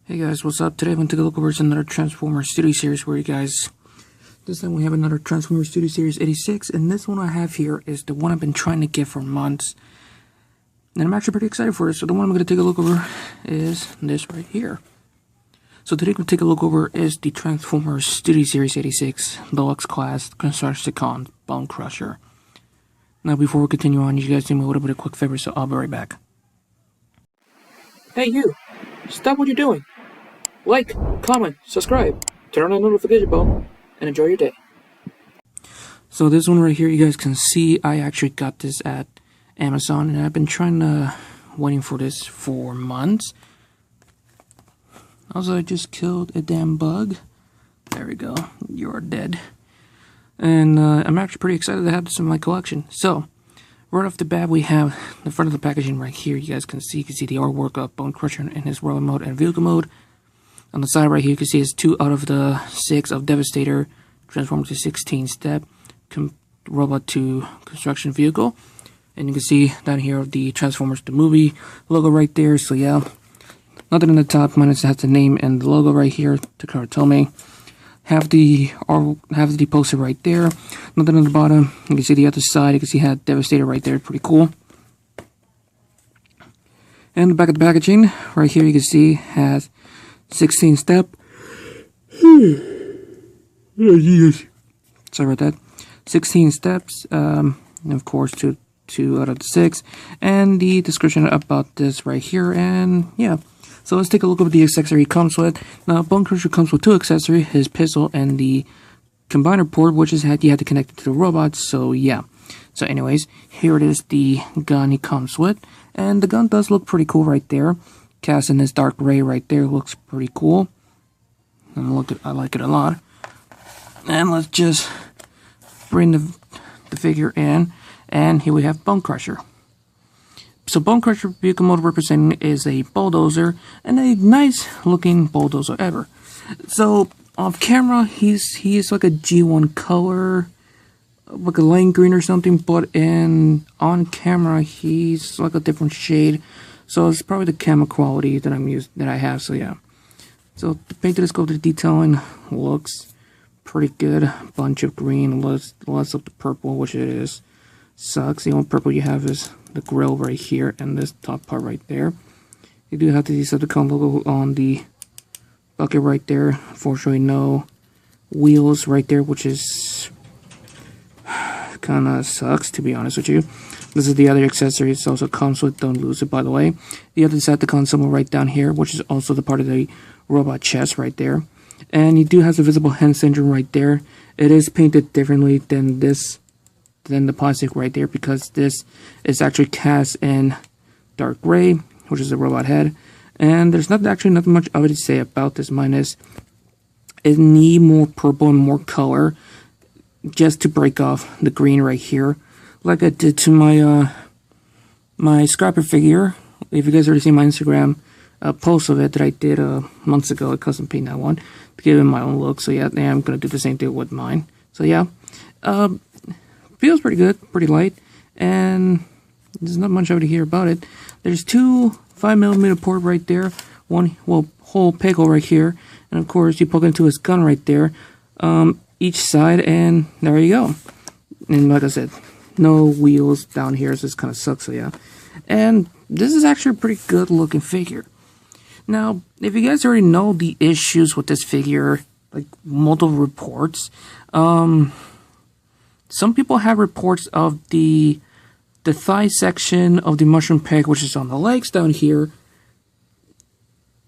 Hey guys, what's up? Today I'm going to take a look over another Transformer Studio Series where you guys... This time we have another Transformer Studio Series 86, and this one I have here is the one I've been trying to get for months. And I'm actually pretty excited for it, so the one I'm going to take a look over is this right here. So today we're going to take a look over is the Transformer Studio Series 86 Deluxe Class Constructicon Bonecrusher. Now before we continue on, you guys do me a little bit of a quick favor, so I'll be right back. Hey you! Stop what you're doing! Like, comment, subscribe, turn on the notification bell, and enjoy your day. So this one right here, you guys can see I actually got this at Amazon, and I've been waiting for this for months. Also, I just killed a damn bug. There we go, you're dead. And I'm actually pretty excited to have this in my collection. So, right off the bat, we have the front of the packaging right here. You guys can see the artwork of Bonecrusher in his world mode and vehicle mode. On the side right here, you can see it's 2 out of the 6 of Devastator, transformed to 16 step, robot to construction vehicle. And you can see down here the Transformers the movie logo right there. So yeah, nothing in the top, minus has the name and the logo right here to tell me. Have the poster right there. Nothing on the bottom. You can see the other side. You can see had Devastator right there. Pretty cool. And the back of the packaging right here, you can see has 16 step. Sorry about that. 16 steps. And of course, two out of the 6. And the description about this right here. And yeah. So let's take a look at what the accessory comes with. Now, Bonecrusher comes with 2 accessories, his pistol and the combiner port, which is you have to connect it to the robot. So yeah. So anyways, here it is, the gun he comes with. And the gun does look pretty cool right there. Cast in this dark gray right there looks pretty cool. And I like it a lot. And let's just bring the figure in. And here we have Bonecrusher. So Bonecrusher vehicle mode representing is a bulldozer, and a nice looking bulldozer ever. So off camera he's like a G1 color, like a lime green or something, but on camera he's like a different shade. So it's probably the camera quality that I have. So yeah. So the paint that go to the detailing looks pretty good. Bunch of green, less of the purple, which it is. Sucks. The only purple you have is the grill right here and this top part right there. You do have the Constructicon logo on the bucket right there. Unfortunately, no wheels right there, which is kind of sucks, to be honest with you. This is the other accessory. It also comes with. Don't lose it, by the way. The other Constructicon symbol right down here, which is also the part of the robot chest right there. And you do have the visible hand syndrome right there. It is painted differently than the plastic right there, because this is actually cast in dark gray, which is the robot head. And there's nothing much of it to say about this, minus it need more purple and more color just to break off the green right here, like I did to my my scrapper figure. If you guys already seen my Instagram post of it that I did months ago, I custom paint that one to give it my own look. So yeah, I'm gonna do the same thing with mine. So yeah, feels pretty good, pretty light, and there's not much over to hear about it. There's 2 5mm port right there, one whole peg hole right here, and of course you poke into his gun right there, each side, and there you go. And like I said, no wheels down here, so this kind of sucks. So yeah, and this is actually a pretty good looking figure. Now, if you guys already know the issues with this figure, like multiple reports, some people have reports of the thigh section of the mushroom peg, which is on the legs down here.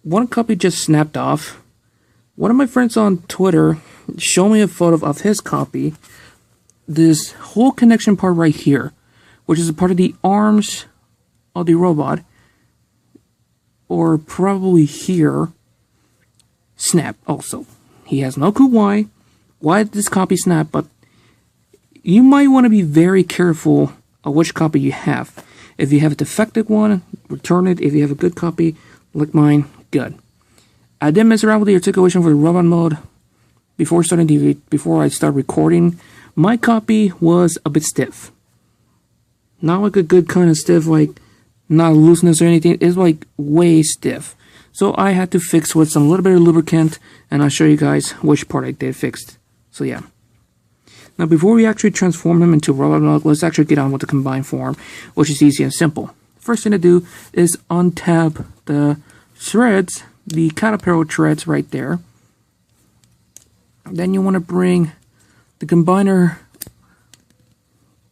One copy just snapped off. One of my friends on Twitter showed me a photo of his copy. This whole connection part right here, which is a part of the arms of the robot, or probably here, snapped also. He has no clue why this copy snapped, but you might want to be very careful of which copy you have. If you have a defective one, return it. If you have a good copy, like mine, good. I did mess around with the articulation for the robot mode before I start recording. My copy was a bit stiff. Not like a good kind of stiff, like not looseness or anything. It's like way stiff. So I had to fix with some little bit of lubricant, and I'll show you guys which part I did fixed. So yeah. Now before we actually transform him into robot mode, let's actually get on with the combined form, which is easy and simple. First thing to do is untab the threads, the caterpillar threads right there. Then you want to bring the combiner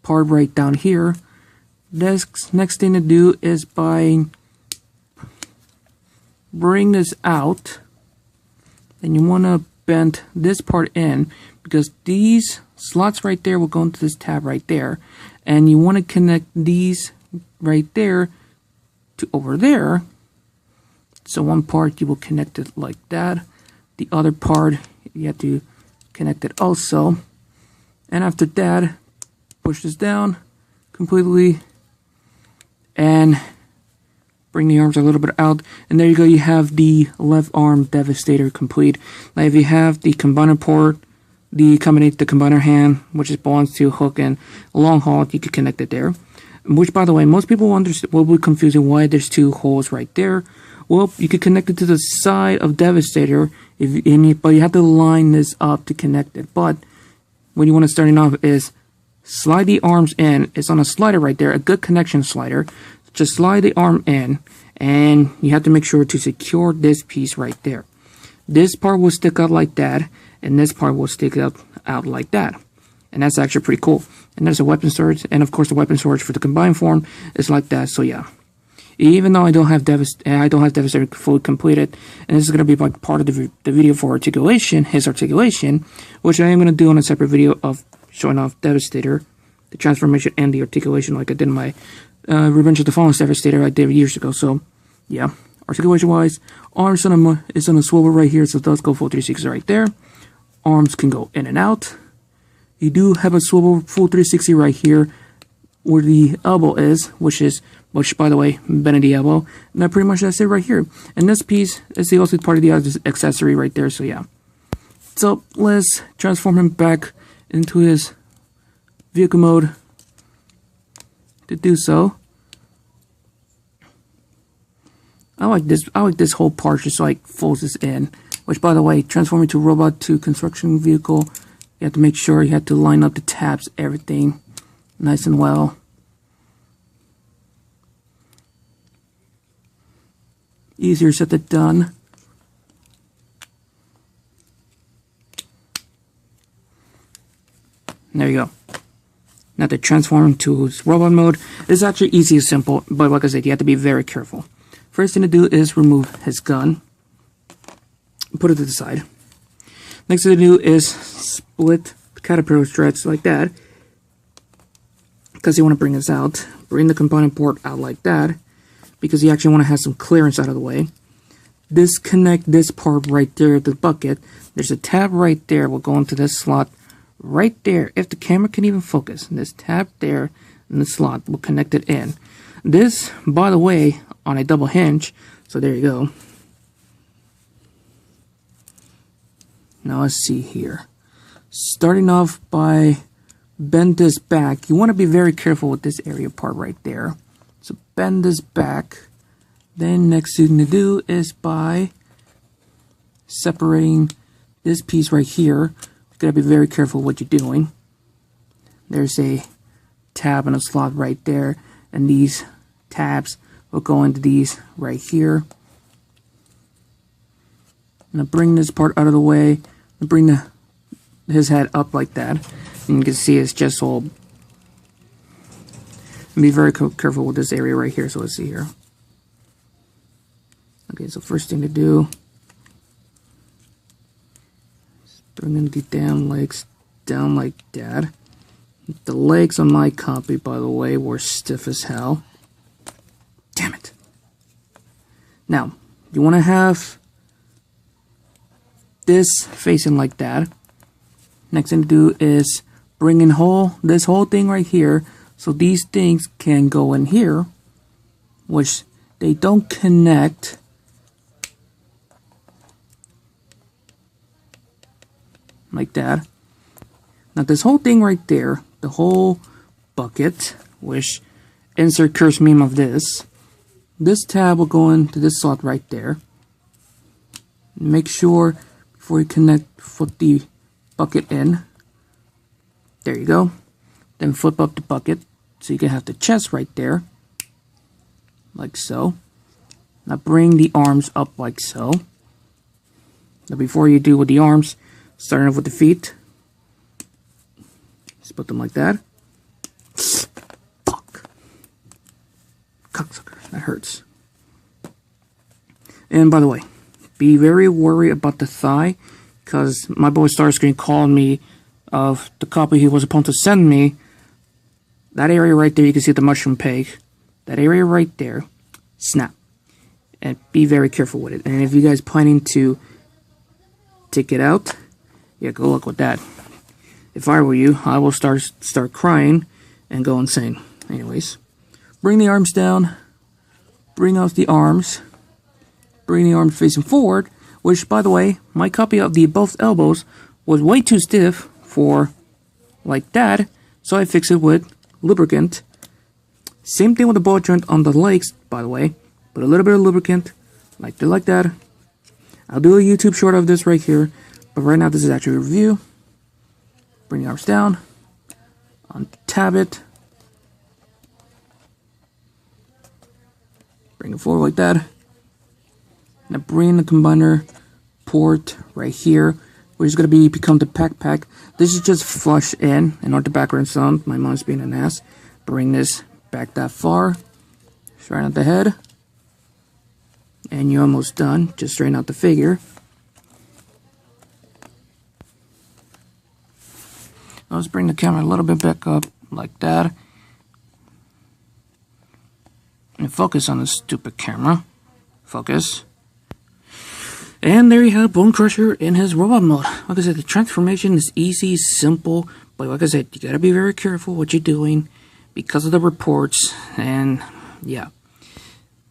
part right down here. Next thing to do is bring this out. Then you want to bend this part in, because these slots right there will go into this tab right there, and you want to connect these right there to over there. So one part you will connect it like that, the other part you have to connect it also, and after that push this down completely and bring the arms a little bit out, and there you go, you have the left arm Devastator complete. Now if you have the combiner port, the combiner hand, which belongs to hook and long haul, you could connect it there. Which, by the way, most people will be confusing why there's two holes right there. Well, you could connect it to the side of Devastator, but you have to line this up to connect it. But what you want to starting off is slide the arms in. It's on a slider right there, a good connection slider. Just slide the arm in, and you have to make sure to secure this piece right there. This part will stick out like that, and this part will stick out like that. And that's actually pretty cool. And there's a weapon storage, and of course the weapon storage for the combined form is like that. So yeah, even though I don't have Devastator fully completed, and this is going to be like part of the video for articulation, his articulation, which I am going to do on a separate video of showing off Devastator, the transformation and the articulation, like I did in my Revenge of the Fallen Devastator I did years ago. So yeah, articulation wise, arms is on a swivel right here, so it does go full 360 right there. Arms can go in and out. You do have a swivel full 360 right here where the elbow is, which by the way, bending the elbow. And that pretty much that's it right here. And this piece is the also part of the accessory right there. So yeah. So let's transform him back into his vehicle mode. To do so, I like this whole part just like folds this in. Which, by the way, transforming to robot to construction vehicle, you have to make sure you have to line up the tabs, everything nice and well. Easier said than done. And there you go. Now to transform to robot mode is actually easy and simple, but like I said, you have to be very careful. First thing to do is remove his gun. Put it to the side. Next thing to do is split the caterpillar threads like that, because you want to bring this out. Bring the component port out like that, because you actually want to have some clearance out of the way. Disconnect this part right there, the bucket. There's a tab right there, will go into this slot right there. If the camera can even focus, this tab there in the slot will connect it in. This, by the way, on a double hinge, so there you go. Now let's see here. Starting off by bend this back. You want to be very careful with this area part right there. So bend this back. Then next thing to do is by separating this piece right here. You gotta be very careful what you're doing. There's a tab and a slot right there, and these tabs will go into these right here. I'm gonna bring this part out of the way. Bring his head up like that, and you can see it's just all. Be very careful with this area right here. So let's see here. Okay, so first thing to do is bring the damn legs down like that. The legs on my copy, by the way, were stiff as hell. Damn it. Now, you want to have this facing like that. Next thing to do is bring in this whole thing right here, so these things can go in here, which they don't connect. Like that. Now this whole thing right there, the whole bucket, which insert curse meme of this tab will go into this slot right there. Make sure before you put the bucket in. There you go. Then flip up the bucket so you can have the chest right there. Like so. Now bring the arms up like so. Now before you do with the arms, starting off with the feet. Just put them like that. Fuck. Cocksucker. That hurts. And by the way, be very worried about the thigh, because my boy Starscreen called me of the copy he was supposed to send me. That area right there, you can see the mushroom peg. That area right there, snap. And be very careful with it. And if you guys planning to take it out, yeah, good luck with that. If I were you, I will start crying and go insane. Anyways, bring the arms down. Bring out the arms. Bring the arms facing forward. Which, by the way, my copy of the both elbows was way too stiff for like that. So I fixed it with lubricant. Same thing with the ball joint on the legs, by the way. Put a little bit of lubricant, like that. I'll do a YouTube short of this right here, but right now this is actually a review. Bring the arms down, untab it, bring it forward like that. Now bring the combiner port right here, which is going to become the pack. This is just flush in order to background sound. My mom's being an ass. Bring this back that far, straighten out the head. And you're almost done. Just straighten out the figure. Let's bring the camera a little bit back up like that. And focus on the stupid camera. Focus. And there you have Bonecrusher in his robot mode. Like I said, the transformation is easy, simple. But like I said, you gotta be very careful what you're doing because of the reports. And yeah.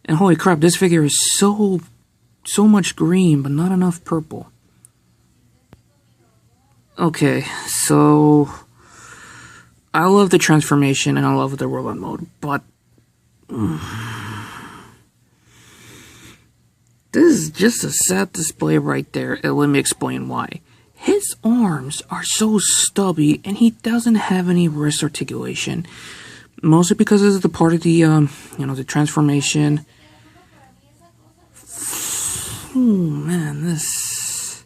And holy crap, this figure is so much green, but not enough purple. Okay, so I love the transformation and I love the robot mode, but this is just a sad display right there, and let me explain why. His arms are so stubby and he doesn't have any wrist articulation. Mostly because this is the part of the, the transformation. Oh man, this...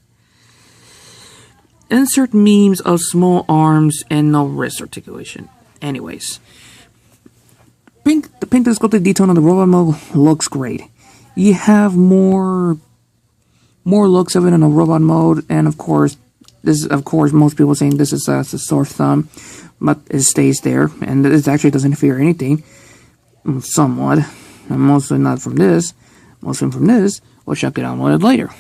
Insert memes of small arms and no wrist articulation. Anyways. The pink sculpted detail on the robot mode looks great. You have more looks of it in a robot mode, and of course, most people saying this is a sore thumb, but it stays there, and it actually doesn't interfere anything, somewhat, and mostly not from this, mostly from this, which I'll get on with it later.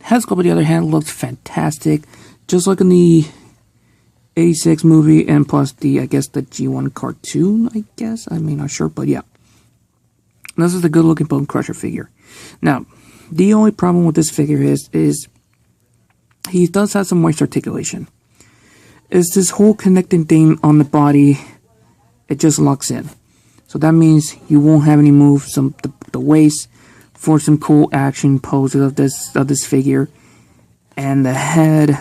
Head sculpt, on the other hand, looks fantastic, just like in the 86 movie, and plus the, I guess, the G1 cartoon, I'm not sure, but yeah. This is the good looking Bonecrusher figure. Now, the only problem with this figure is he does have some waist articulation. It's this whole connecting thing on the body, it just locks in. So that means you won't have any moves, the waist for some cool action poses of this figure. And the head,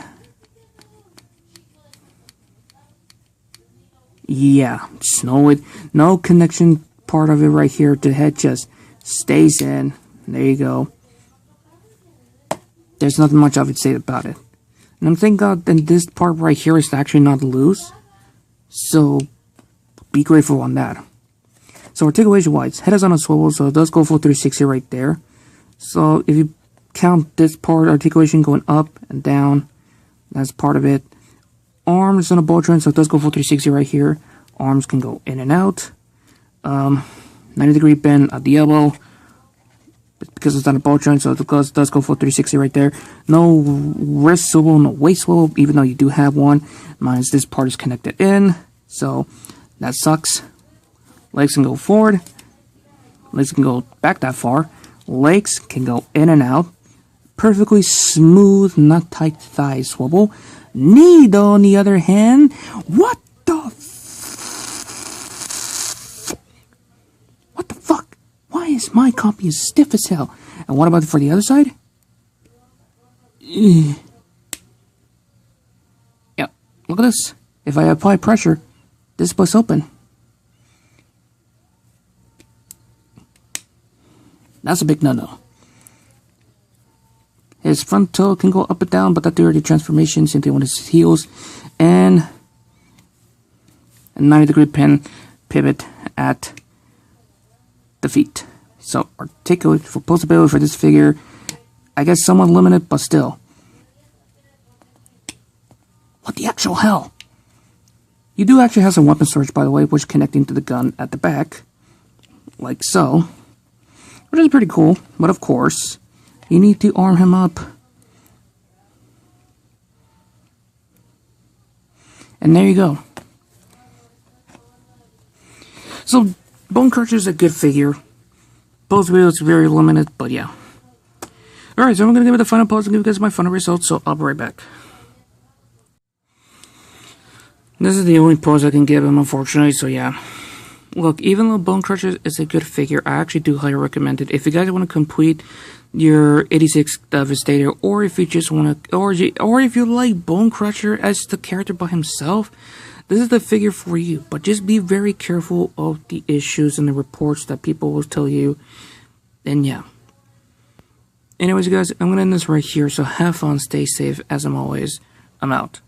yeah, no connection part of it right here. The head just stays in. There you go. There's nothing much I would say about it. And I'm thank God that this part right here is actually not loose. So be grateful on that. So articulation wise, head is on a swivel, so it does go full 360 right there. So if you count this part, articulation going up and down, that's part of it. Arms on a ball joint, so it does go full 360 right here. Arms can go in and out. 90-degree bend at the elbow, because it's on a ball joint, so it does go full 360 right there. No wrist swivel, no waist swivel, even though you do have one. Minus this part is connected in, so that sucks. Legs can go forward. Legs can go back that far. Legs can go in and out. Perfectly smooth, not tight thigh swivel. Knee, though, on the other hand, what the fuck? Why is my copy as stiff as hell? And what about for the other side? Yeah, look at this. If I apply pressure, this splits open. That's a big no-no. His front toe can go up and down, but that's the transformation, same thing with his heels. And a 90-degree pin pivot at the feet. So articulate for posability for this figure, I guess somewhat limited, but still. What the actual hell? You do actually have some weapon storage, by the way, which is connecting to the gun at the back. Like so. Which is pretty cool, but of course, you need to arm him up. And there you go. So, Bonecrusher is a good figure. Both videos very limited, but yeah. Alright, so I'm going to give it the final pose and give you guys my final results, so I'll be right back. This is the only pose I can give him, unfortunately, so yeah. Look, even though Bonecrusher is a good figure, I actually do highly recommend it. If you guys want to complete your 86 Devastator, or if you just want to, or if you like Bonecrusher as the character by himself, this is the figure for you. But just be very careful of the issues and the reports that people will tell you. And yeah. Anyways, guys, I'm going to end this right here, so have fun, stay safe, as I'm always, I'm out.